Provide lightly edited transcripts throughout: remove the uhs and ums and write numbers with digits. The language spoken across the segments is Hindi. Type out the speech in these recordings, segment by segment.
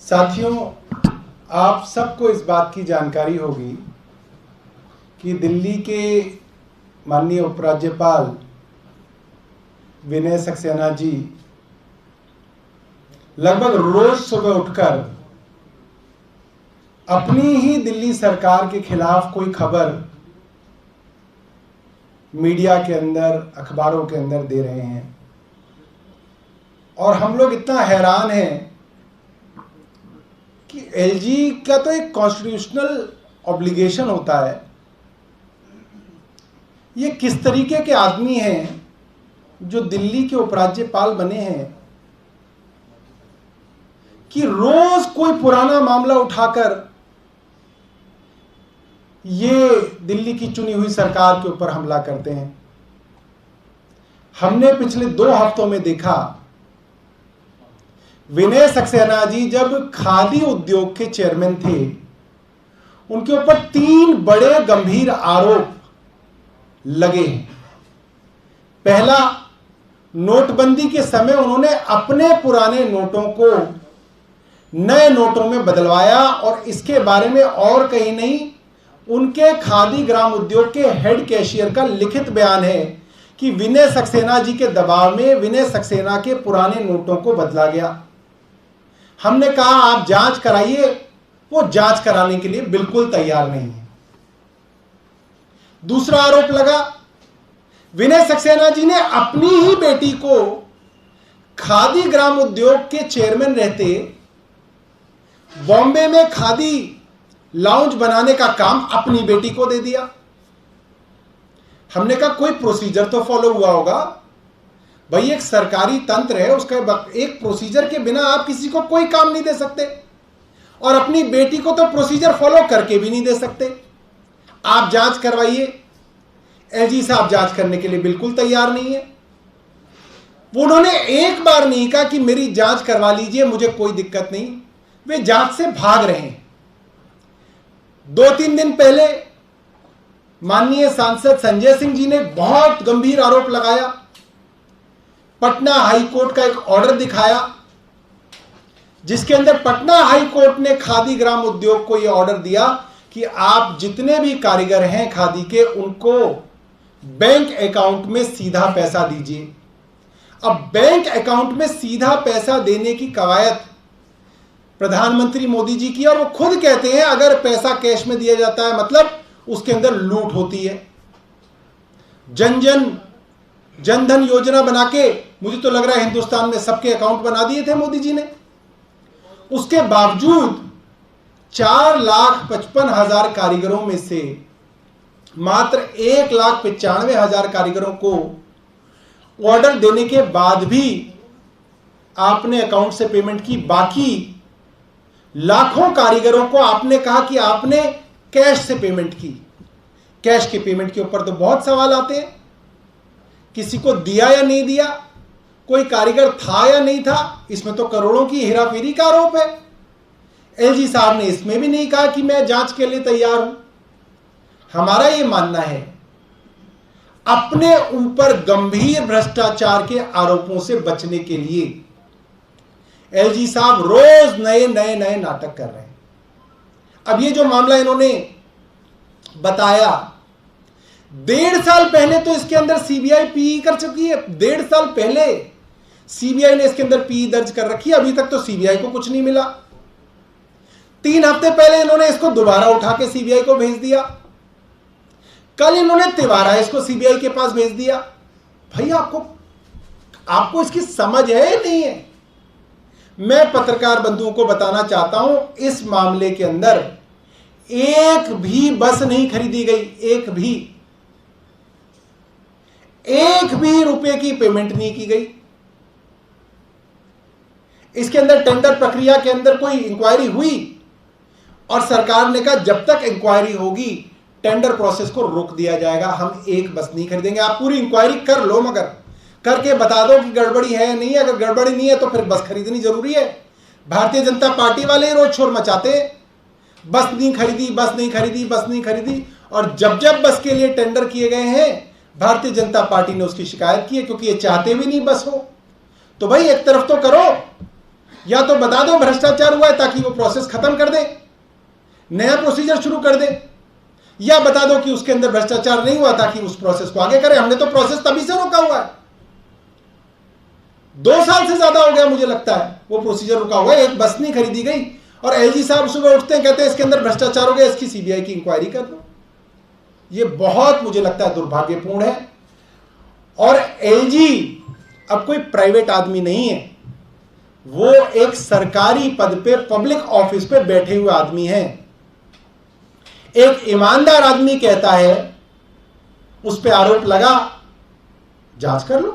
साथियों, आप सबको इस बात की जानकारी होगी कि दिल्ली के माननीय उपराज्यपाल विनय सक्सेना जी लगभग रोज सुबह उठकर अपनी ही दिल्ली सरकार के खिलाफ कोई खबर मीडिया के अंदर, अखबारों के अंदर दे रहे हैं। और हम लोग इतना हैरान हैं कि एलजी का तो एक कॉन्स्टिट्यूशनल ऑब्लिगेशन होता है। ये किस तरीके के आदमी हैं जो दिल्ली के उपराज्यपाल बने हैं कि रोज कोई पुराना मामला उठाकर ये दिल्ली की चुनी हुई सरकार के ऊपर हमला करते हैं। हमने पिछले 2 हफ्तों में देखा, विनय सक्सेना जी जब खादी उद्योग के चेयरमैन थे, उनके ऊपर 3 बड़े गंभीर आरोप लगे हैं। पहला, नोटबंदी के समय उन्होंने अपने पुराने नोटों को नए नोटों में बदलवाया और इसके बारे में और कहीं नहीं, उनके खादी ग्राम उद्योग के हेड कैशियर का लिखित बयान है कि विनय सक्सेना जी के दबाव में विनय सक्सेना के पुराने नोटों को बदला गया। हमने कहा आप जांच कराइए, वो जांच कराने के लिए बिल्कुल तैयार नहीं है। दूसरा आरोप लगा, विनय सक्सेना जी ने अपनी ही बेटी को खादी ग्राम उद्योग के चेयरमैन रहते बॉम्बे में खादी लाउंज बनाने का काम अपनी बेटी को दे दिया। हमने कहा कोई प्रोसीजर तो फॉलो हुआ होगा भाई, एक सरकारी तंत्र है, उसका एक प्रोसीजर के बिना आप किसी को कोई काम नहीं दे सकते और अपनी बेटी को तो प्रोसीजर फॉलो करके भी नहीं दे सकते। आप जांच करवाइए। एलजी साहब जांच करने के लिए बिल्कुल तैयार नहीं है। उन्होंने एक बार नहीं कहा कि मेरी जांच करवा लीजिए, मुझे कोई दिक्कत नहीं। वे जांच से भाग रहे हैं। 2-3 दिन पहले माननीय सांसद संजय सिंह जी ने बहुत गंभीर आरोप लगाया। पटना हाई कोर्ट का एक ऑर्डर दिखाया जिसके अंदर पटना हाई कोर्ट ने खादी ग्राम उद्योग को यह ऑर्डर दिया कि आप जितने भी कारीगर हैं खादी के, उनको बैंक अकाउंट में सीधा पैसा दीजिए। अब बैंक अकाउंट में सीधा पैसा देने की कवायद प्रधानमंत्री मोदी जी की, और वो खुद कहते हैं अगर पैसा कैश में दिया जाता है मतलब उसके अंदर लूट होती है। जन धन योजना बना के मुझे तो लग रहा है हिंदुस्तान में सबके अकाउंट बना दिए थे मोदी जी ने। उसके बावजूद 4,55,000 कारीगरों में से मात्र 1,95,000 कारीगरों को ऑर्डर देने के बाद भी आपने अकाउंट से पेमेंट की। बाकी लाखों कारीगरों को आपने कहा कि आपने कैश से पेमेंट की। कैश के पेमेंट के ऊपर तो बहुत सवाल आते हैं, किसी को दिया या नहीं दिया, कोई कारीगर था या नहीं था, इसमें तो करोड़ों की हेराफेरी का आरोप है। एलजी साहब ने इसमें भी नहीं कहा कि मैं जांच के लिए तैयार हूं। हमारा यह मानना है अपने ऊपर गंभीर भ्रष्टाचार के आरोपों से बचने के लिए एलजी साहब रोज नए नाटक कर रहे हैं। अब ये जो मामला इन्होंने बताया, 1.5 साल पहले तो इसके अंदर सीबीआई पीई कर चुकी है। 1.5 साल पहले सीबीआई ने इसके अंदर पीई दर्ज कर रखी है। अभी तक तो सीबीआई को कुछ नहीं मिला। 3 हफ्ते पहले इन्होंने इसको दोबारा उठा के सीबीआई को भेज दिया। कल इन्होंने तिवारा इसको सीबीआई के पास भेज दिया। भाई आपको इसकी समझ है या नहीं है? मैं पत्रकार बंधुओं को बताना चाहता हूं, इस मामले के अंदर एक भी बस नहीं खरीदी गई। एक भी रुपए की पेमेंट नहीं की गई। इसके अंदर टेंडर प्रक्रिया के अंदर कोई इंक्वायरी हुई और सरकार ने कहा जब तक इंक्वायरी होगी टेंडर प्रोसेस को रोक दिया जाएगा, हम एक बस नहीं खरीदेंगे। आप पूरी इंक्वायरी कर लो, मगर करके बता दो कि गड़बड़ी है या नहीं है। अगर गड़बड़ी नहीं है तो फिर बस खरीदनी जरूरी है। भारतीय जनता पार्टी वाले रोज शोर मचाते, बस नहीं खरीदी। और जब बस के लिए टेंडर किए गए हैं, भारतीय जनता पार्टी ने उसकी शिकायत की है, क्योंकि ये चाहते भी नहीं बस हो। तो भाई एक तरफ तो करो, या तो बता दो भ्रष्टाचार हुआ है ताकि वो प्रोसेस खत्म कर दे, नया प्रोसीजर शुरू कर दे, या बता दो कि उसके अंदर भ्रष्टाचार नहीं हुआ ताकि उस प्रोसेस को आगे करें। हमने तो प्रोसेस तभी से रोका हुआ है, 2 साल से ज्यादा हो गया मुझे लगता है वो प्रोसीजर रुका हुआ है। एक बस नहीं खरीदी गई और एलजी साहब सुबह उठते हैं कहते हैं इसके अंदर भ्रष्टाचार हो गया, इसकी सीबीआई की इंक्वायरी कर दो। ये बहुत मुझे लगता है दुर्भाग्यपूर्ण है। और एलजी अब कोई प्राइवेट आदमी नहीं है, वो एक सरकारी पद पे, पब्लिक ऑफिस पे बैठे हुए आदमी हैं। एक ईमानदार आदमी कहता है उस पे आरोप लगा, जांच कर लो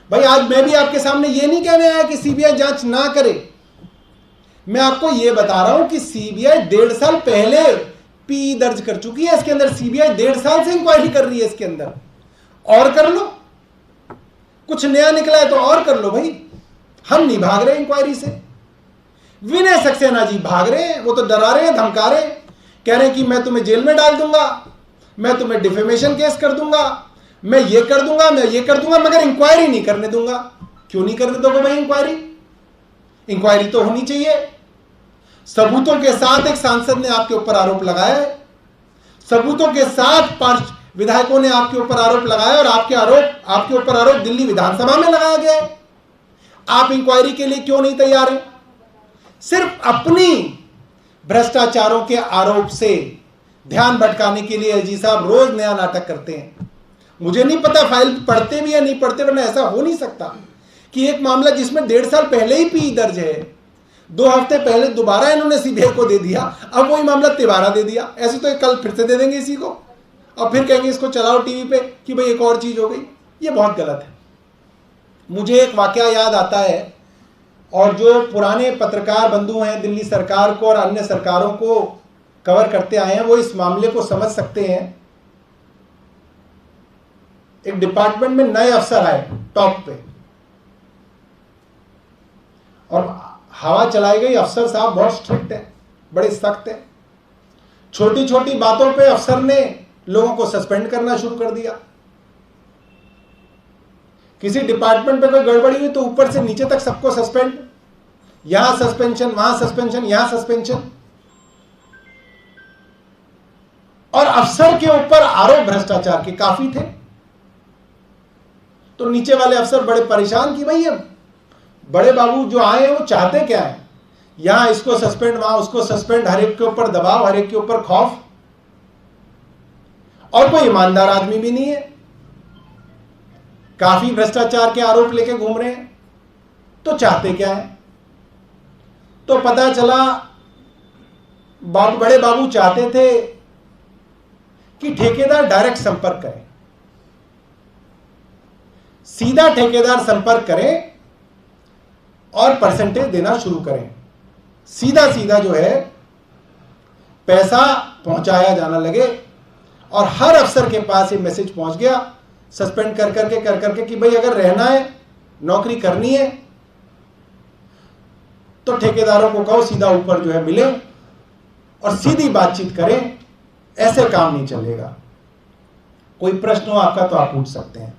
भाई। आज मैं भी आपके सामने ये नहीं कहने आया कि सीबीआई जांच ना करे, मैं आपको ये बता रहा हूं कि सीबीआई 1.5 साल पहले पी दर्ज कर चुकी है इसके अंदर। सीबीआई 1.5 साल से इंक्वायरी कर रही है इसके अंदर, और कर लो। कुछ नया निकला है तो और कर लो भाई, हम नहीं भाग रहे इंक्वायरी से। विनय सक्सेना जी भाग रहे हैं, वो तो डरा रहे हैं, धमका रहे हैं, कह रहे हैं कि मैं तुम्हें जेल में डाल दूंगा, मैं तुम्हें डिफेमेशन केस कर दूंगा, मैं ये कर दूंगा, मैं ये कर दूंगा, मगर इंक्वायरी नहीं करने दूंगा। क्यों नहीं करने दोगे भाई इंक्वायरी? इंक्वायरी तो होनी चाहिए। सबूतों के साथ एक सांसद ने आपके ऊपर आरोप लगाया है, सबूतों के साथ 5 विधायकों ने आपके ऊपर आरोप लगाया, और आपके ऊपर आरोप दिल्ली विधानसभा में लगाया गया है। आप इंक्वायरी के लिए क्यों नहीं तैयार हैं? सिर्फ अपनी भ्रष्टाचारों के आरोप से ध्यान भटकाने के लिए एलजी साहब रोज नया नाटक करते हैं। मुझे नहीं पता फाइल पढ़ते भी या नहीं पढ़ते, वरना ऐसा हो नहीं सकता कि एक मामला जिसमें 1.5 साल पहले ही पी दर्ज है, 2 हफ्ते पहले दोबारा इन्होंने सीबीआई को दे दिया, अब वही मामला तिबारा दे दिया। ऐसे तो कल फिर से दे देंगे इसी को, और फिर कहेंगे इसको चलाओ टीवी पे कि भाई एक और चीज हो गई। ये बहुत गलत है। मुझे एक वाकया याद आता है, और जो पुराने पत्रकार बंधु हैं, दिल्ली सरकार को और अन्य सरकारों को कवर करते आए हैं, वो इस मामले को समझ सकते हैं। एक डिपार्टमेंट में नए अफसर आए टॉप पे, और हवा चलाई गई। अफसर साहब बहुत स्ट्रिक्ट है, बड़े सख्त है। छोटी छोटी बातों पे अफसर ने लोगों को सस्पेंड करना शुरू कर दिया। किसी डिपार्टमेंट पे कोई गड़बड़ी हुई तो ऊपर से नीचे तक सबको सस्पेंड, यहां सस्पेंशन, वहां सस्पेंशन, यहां सस्पेंशन। और अफसर के ऊपर आरोप भ्रष्टाचार के काफी थे, तो नीचे वाले अफसर बड़े परेशान कि भाई ये बड़े बाबू जो आए हैं वो चाहते क्या है, यहां इसको सस्पेंड, वहां उसको सस्पेंड, हर एक के ऊपर दबाव, हर एक के ऊपर खौफ, और कोई ईमानदार आदमी भी नहीं है, काफी भ्रष्टाचार के आरोप लेके घूम रहे हैं। तो चाहते क्या है? तो पता चला बड़े बाबू चाहते थे कि ठेकेदार डायरेक्ट संपर्क करें, सीधा ठेकेदार संपर्क करें और परसेंटेज देना शुरू करें। सीधा सीधा जो है पैसा पहुंचाया जाना लगे, और हर अफसर के पास ये मैसेज पहुंच गया सस्पेंड कर करके कि भाई अगर रहना है, नौकरी करनी है, तो ठेकेदारों को कहो सीधा ऊपर जो है मिले और सीधी बातचीत करें, ऐसे काम नहीं चलेगा। कोई प्रश्न हो आपका तो आप पूछ सकते हैं।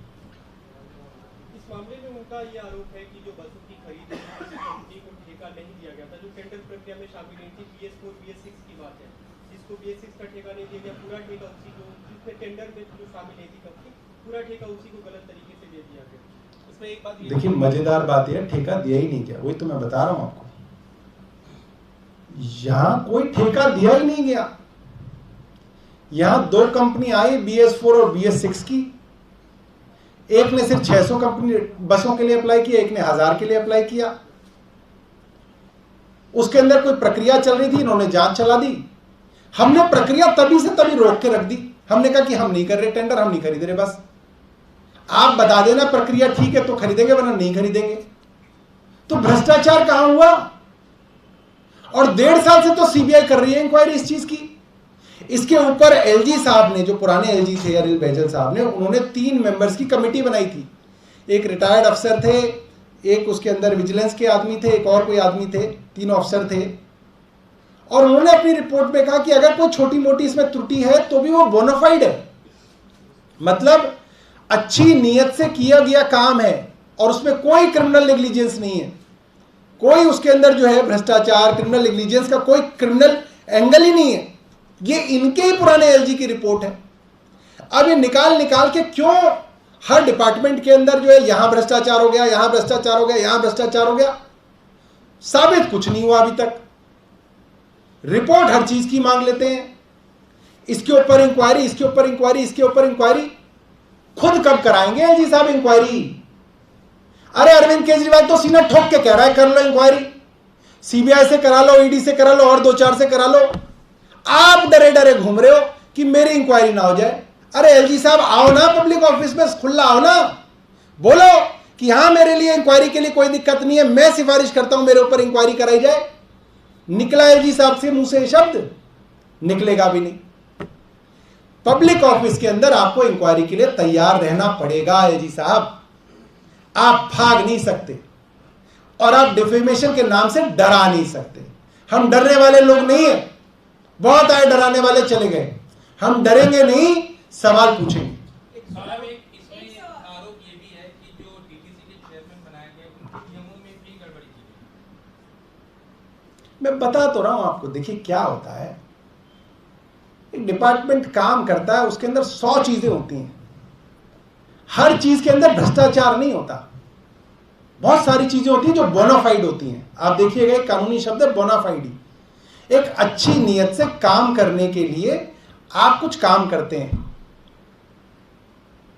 इस मामले में उनका यह आरोप है कि जो बसों की खरीद कंपनी को ठेका नहीं दिया गया था, जो टेंडर प्रक्रिया में शामिल नहीं थी। BS4 BS6 की बात है, जिसको BS6 का ठेका नहीं दिया गया, पूरा ठेका उसी को, जिसमें टेंडर में जो शामिल नहीं थी कंपनी, पूरा ठेका उसी को गलत तरीके से दे दिया गया। इसमें एक बात देखिए, मजेदार बात यह ठेका दिया ही नहीं गया, वही तो मैं बता रहा हूं आपको। यहां कोई ठेका दिया ही नहीं गया। यहां 2 कंपनी आई, BS4 और BS6 की। एक ने सिर्फ 600 कंपनी बसों के लिए अप्लाई किया, एक ने 1000 के लिए अप्लाई किया। उसके अंदर कोई प्रक्रिया चल रही थी, इन्होंने जांच चला दी। हमने प्रक्रिया तभी से तभी रोक के रख दी। हमने कहा कि हम नहीं कर रहे टेंडर, हम नहीं खरीद रहे, बस आप बता देना प्रक्रिया ठीक है तो खरीदेंगे, वरना नहीं खरीदेंगे। तो भ्रष्टाचार कहां हुआ? और 1.5 साल से तो सीबीआई कर रही है इंक्वायरी इस चीज की। इसके ऊपर एलजी साहब ने, जो पुराने एलजी थे अनिल बैजल साहब ने, उन्होंने 3 मेंबर्स की कमेटी बनाई थी। एक रिटायर्ड अफसर थे, एक उसके अंदर विजिलेंस के आदमी थे, एक और कोई आदमी थे, 3 अफसर थे। और उन्होंने अपनी रिपोर्ट में कहा कि अगर कोई छोटी मोटी इसमें त्रुटि है तो भी वो बोनाफाइड है, मतलब अच्छी नीयत से किया गया काम है और उसमें कोई क्रिमिनल नेग्लिजेंस नहीं है, कोई उसके अंदर जो है भ्रष्टाचार, क्रिमिनल इंटेलिजेंस का कोई क्रिमिनल एंगल ही नहीं है। ये इनके ही पुराने एलजी की रिपोर्ट है। अब ये निकाल निकाल के क्यों हर डिपार्टमेंट के अंदर जो है यहां भ्रष्टाचार हो गया, यहां भ्रष्टाचार हो गया, यहां भ्रष्टाचार हो गया, साबित कुछ नहीं हुआ अभी तक। रिपोर्ट हर चीज की मांग लेते हैं, इसके ऊपर इंक्वायरी, इसके ऊपर इंक्वायरी, इसके ऊपर इंक्वायरी। खुद कब कराएंगे एलजी साहब इंक्वायरी? अरे अरविंद केजरीवाल तो सीना ठोक के कह रहा है कर लो इंक्वायरी, सीबीआई से करा लो, ईडी से करा लो और 2-4 से करा लो। आप डरे डरे घूम रहे हो कि मेरी इंक्वायरी ना हो जाए। अरे एलजी साहब आओ ना पब्लिक ऑफिस में, खुला आओ ना, बोलो कि हाँ मेरे लिए इंक्वायरी के लिए कोई दिक्कत नहीं है, मैं सिफारिश करता हूं मेरे ऊपर इंक्वायरी कराई जाए। निकला एलजी साहब से मुंह से शब्द? निकलेगा भी नहीं। पब्लिक ऑफिस के अंदर आपको इंक्वायरी के लिए तैयार रहना पड़ेगा एलजी साहब, आप भाग नहीं सकते और आप डिफेमेशन के नाम से डरा नहीं सकते। हम डरने वाले लोग नहीं है, बहुत आए डराने वाले चले गए, हम डरेंगे नहीं, सवाल पूछेंगे। इसमें आरोप ये भी है कि जो डीटीसी के चेयरमैन बनाए गए उनके नियमों में भी गड़बड़ी की गई। मैं बता तो रहा हूं आपको, देखिए क्या होता है, एक डिपार्टमेंट काम करता है, उसके अंदर 100 चीजें होती हैं, हर चीज के अंदर भ्रष्टाचार नहीं होता। बहुत सारी चीजें होती हैं जो बोनाफाइड होती हैं। आप देखिएगा एक कानूनी शब्द है बोनाफाइडी। एक अच्छी नीयत से काम करने के लिए आप कुछ काम करते हैं,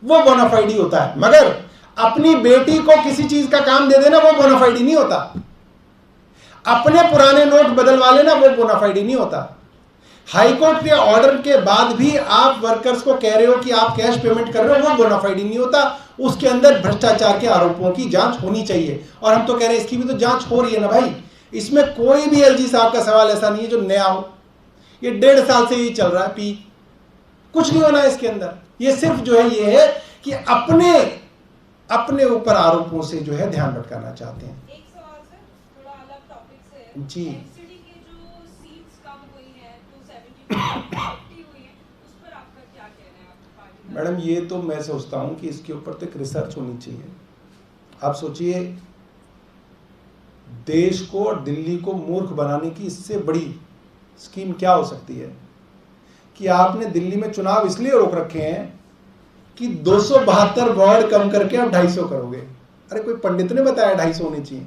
वो बोनाफाइडी होता है। मगर अपनी बेटी को किसी चीज का काम दे देना वो बोनाफाइडी नहीं होता। अपने पुराने नोट बदलवा लेना वो बोनाफाइडी नहीं होता। हाईकोर्ट के ऑर्डर के बाद भी आप वर्कर्स को कह रहे हो कि आप कैश पेमेंट कर रहे हो, वो बोनाफाइडी नहीं होता। उसके अंदर भ्रष्टाचार के आरोपों की जांच होनी चाहिए, और हम तो कह रहे हैं इसकी भी तो जांच हो रही है ना भाई। इसमें कोई भी एलजी साहब का सवाल ऐसा नहीं है जो नया हो, ये 1.5 साल से ही चल रहा है पी, कुछ नहीं होना है इसके अंदर। ये सिर्फ जो है ये है कि अपने ऊपर आरोपों से जो है ध्यान भटकाना चाहते हैं। एक सवाल सर, थोड़ा अलग टॉपिक से। जी। एनसीडी के जो सीट्स कम हुई हैं, 270 हुई हैं, उस पर आपका क्या कहना है आपकी पार्टी का? मैडम ये तो मैं सोचता हूं कि इसके ऊपर तो एक रिसर्च होनी चाहिए। आप सोचिए, देश को और दिल्ली को मूर्ख बनाने की इससे बड़ी स्कीम क्या हो सकती है कि आपने दिल्ली में चुनाव इसलिए रोक रखे हैं कि 272 वार्ड कम करके आप 250 करोगे। अरे कोई पंडित ने बताया 250 होने चाहिए?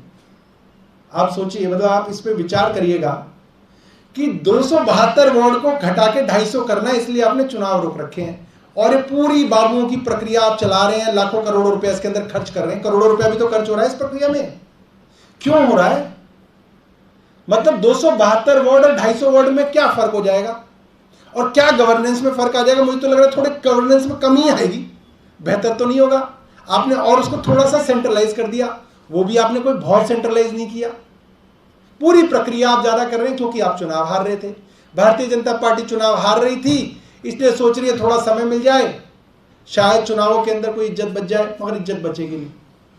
आप सोचिए, मतलब आप इस पे विचार करिएगा कि 272 वार्ड को घटा के 250 करना है, इसलिए आपने चुनाव रोक रखे हैं। और ये पूरी बाबुओं की प्रक्रिया आप चला रहे हैं, लाखों करोड़ों रुपया इसके अंदर खर्च कर रहे हैं। करोड़ों रुपया भी तो खर्च हो रहा है इस प्रक्रिया में। क्यों हो रहा है? मतलब 272 वार्ड और 250 वार्ड में क्या फर्क हो जाएगा, और क्या गवर्नेंस में फर्क आ जाएगा? मुझे तो लग रहा है थोड़े गवर्नेंस में कमी आएगी, बेहतर तो नहीं होगा। आपने और उसको थोड़ा सा सेंट्रलाइज कर दिया, वो भी आपने कोई बहुत सेंट्रलाइज नहीं किया। पूरी प्रक्रिया आप ज्यादा कर रहे हैं क्योंकि आप चुनाव हार रहे थे। भारतीय जनता पार्टी चुनाव हार रही थी, इसलिए सोच रही है थोड़ा समय मिल जाए, शायद चुनावों के अंदर कोई इज्जत बच जाए, मगर इज्जत बचेगी नहीं।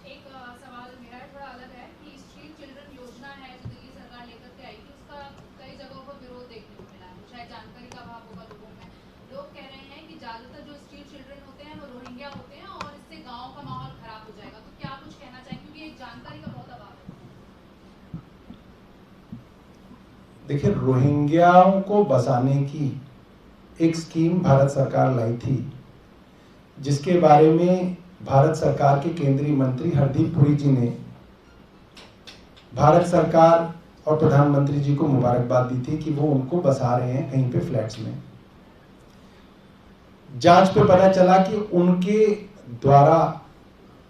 एक सवाल मेरा थोड़ा अलग है कि स्ट्रीट चिल्ड्रन योजना है जो दिल्ली सरकार लेकर के आई थी, उसका कई जगहों पर विरोध देखने को मिला है। शायद जानकारी का अभाव होगा लोगों में। लोग कह रहे हैं कि ज्यादातर जो स्ट्रीट चिल्ड्रन होते हैं वो रोहिंग्या होते हैं और इससे गाँव का माहौल खराब हो जाएगा। तो क्या कुछ कहना चाहिए, क्योंकि एक जानकारी का बहुत अभाव है। देखिए, रोहिंग्याओं को बसाने की एक स्कीम भारत सरकार लाई थी, जिसके बारे में भारत सरकार के केंद्रीय मंत्री हरदीप पुरी जी ने भारत सरकार और प्रधानमंत्री जी को मुबारकबाद दी थी कि वो उनको बसा रहे हैं कहीं पे फ्लैट्स में। जांच पे पता चला कि उनके द्वारा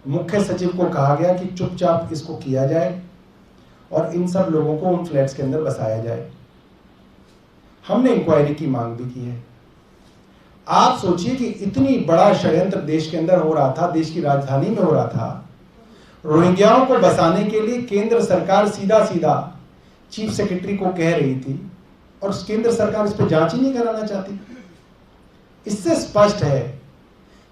मुख्य सचिव को कहा गया कि चुपचाप इसको किया जाए और इन सब लोगों को उन फ्लैट्स के अंदर बसाया जाए। हमने इंक्वायरी की मांग भी की है। आप सोचिए कि इतनी बड़ा षड्यंत्र देश के अंदर हो रहा था, देश की राजधानी में हो रहा था। रोहिंग्याओं को बसाने के लिए केंद्र सरकार सीधा सीधा चीफ सेक्रेटरी को कह रही थी, और केंद्र सरकार इस पर जांच ही नहीं कराना चाहती। इससे स्पष्ट है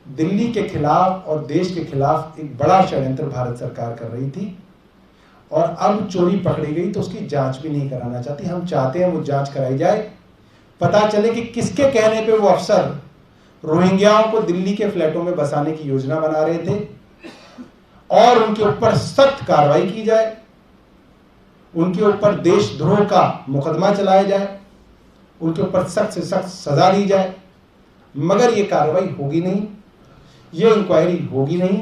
दिल्ली के खिलाफ और देश के खिलाफ एक बड़ा षड्यंत्र भारत सरकार कर रही थी, और अब चोरी पकड़ी गई तो उसकी जांच भी नहीं कराना चाहती। हम चाहते हैं वो जांच कराई जाए, पता चले कि किसके कहने पे वो अफसर रोहिंग्याओं को दिल्ली के फ्लैटों में बसाने की योजना बना रहे थे, और उनके ऊपर सख्त कार्रवाई की जाए। उनके ऊपर देशद्रोह का मुकदमा चलाया जाए, उनके ऊपर सख्त से सख्त सजा दी जाए, मगर ये कार्रवाई होगी नहीं, ये इंक्वायरी होगी नहीं,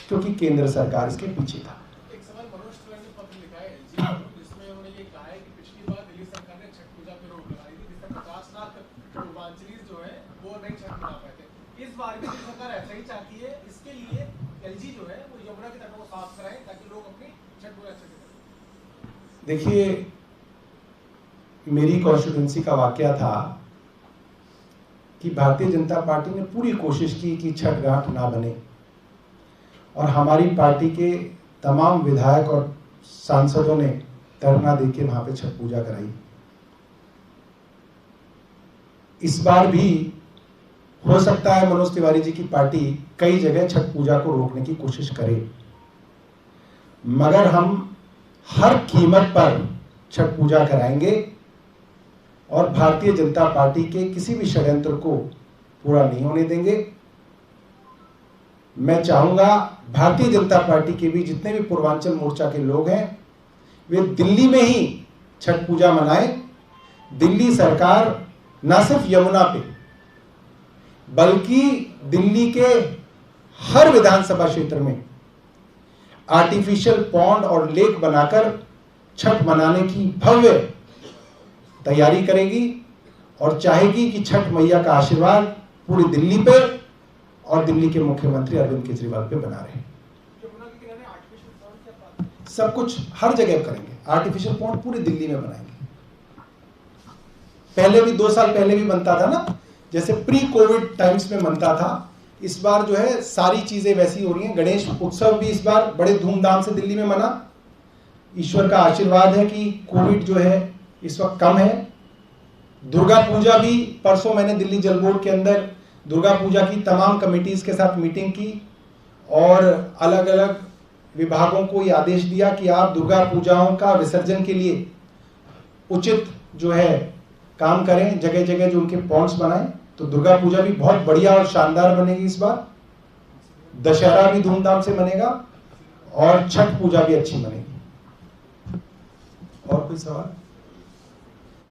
क्योंकि केंद्र सरकार इसके पीछे था। एक सवाल मनोज तिवारी ने पत्र लिखा है एलजी को, जिसमें उन्होंने ये कहा है कि पिछली बार दिल्ली सरकार ने छठ पूजा पे रोक लगाई थी, जिससे 50 लाख पूर्वांचली जो है वो नहीं छठ मना पाए थे। इस बार भी दिल्ली सरकार ऐसा ही चाहती है, इसके लिए एलजी जो है वो यमुना की तटों को साफ कराएं ताकि लोग अपनी छठ पूजा अच्छे से करें। देखिए, मेरी कॉन्स्टिट्यूंसी का वाकया था कि भारतीय जनता पार्टी ने पूरी कोशिश की कि छठ घाट ना बने, और हमारी पार्टी के तमाम विधायक और सांसदों ने धरना देके वहां पे छठ पूजा कराई। इस बार भी हो सकता है मनोज तिवारी जी की पार्टी कई जगह छठ पूजा को रोकने की कोशिश करे, मगर हम हर कीमत पर छठ पूजा कराएंगे और भारतीय जनता पार्टी के किसी भी षड्यंत्र को पूरा नहीं होने देंगे। मैं चाहूंगा भारतीय जनता पार्टी के भी जितने भी पूर्वांचल मोर्चा के लोग हैं वे दिल्ली में ही छठ पूजा मनाएं। दिल्ली सरकार न सिर्फ यमुना पे बल्कि दिल्ली के हर विधानसभा क्षेत्र में आर्टिफिशियल पॉन्ड और लेक बनाकर छठ मनाने की भव्य तैयारी करेगी और चाहेगी कि छठ मैया का आशीर्वाद पूरी दिल्ली पे और दिल्ली के मुख्यमंत्री अरविंद केजरीवाल पे बना रहे। यमुना के किनारे आर्टिफिशियल पॉन्ड क्या बात है? सब कुछ हर जगह करेंगे, आर्टिफिशियल पॉन्ड पूरी दिल्ली में बनाएंगे। पहले भी 2 साल पहले भी बनता था ना, जैसे प्री कोविड टाइम्स में बनता था। इस बार जो है सारी चीजें वैसी हो रही हैं। गणेश उत्सव भी इस बार बड़े धूमधाम से दिल्ली में मना। ईश्वर का आशीर्वाद है कि कोविड जो है इस वक्त कम है। दुर्गा पूजा भी परसों मैंने दिल्ली जल बोर्ड के अंदर दुर्गा पूजा की तमाम कमेटीज के साथ मीटिंग की और अलग अलग विभागों को ये आदेश दिया कि आप दुर्गा पूजाओं का विसर्जन के लिए उचित जो है काम करें, जगह जगह जो उनके पॉन्ड्स बनाएं। तो दुर्गा पूजा भी बहुत बढ़िया और शानदार बनेगी इस बार। दशहरा भी धूमधाम से बनेगा और छठ पूजा भी अच्छी बनेगी। और कोई सवाल?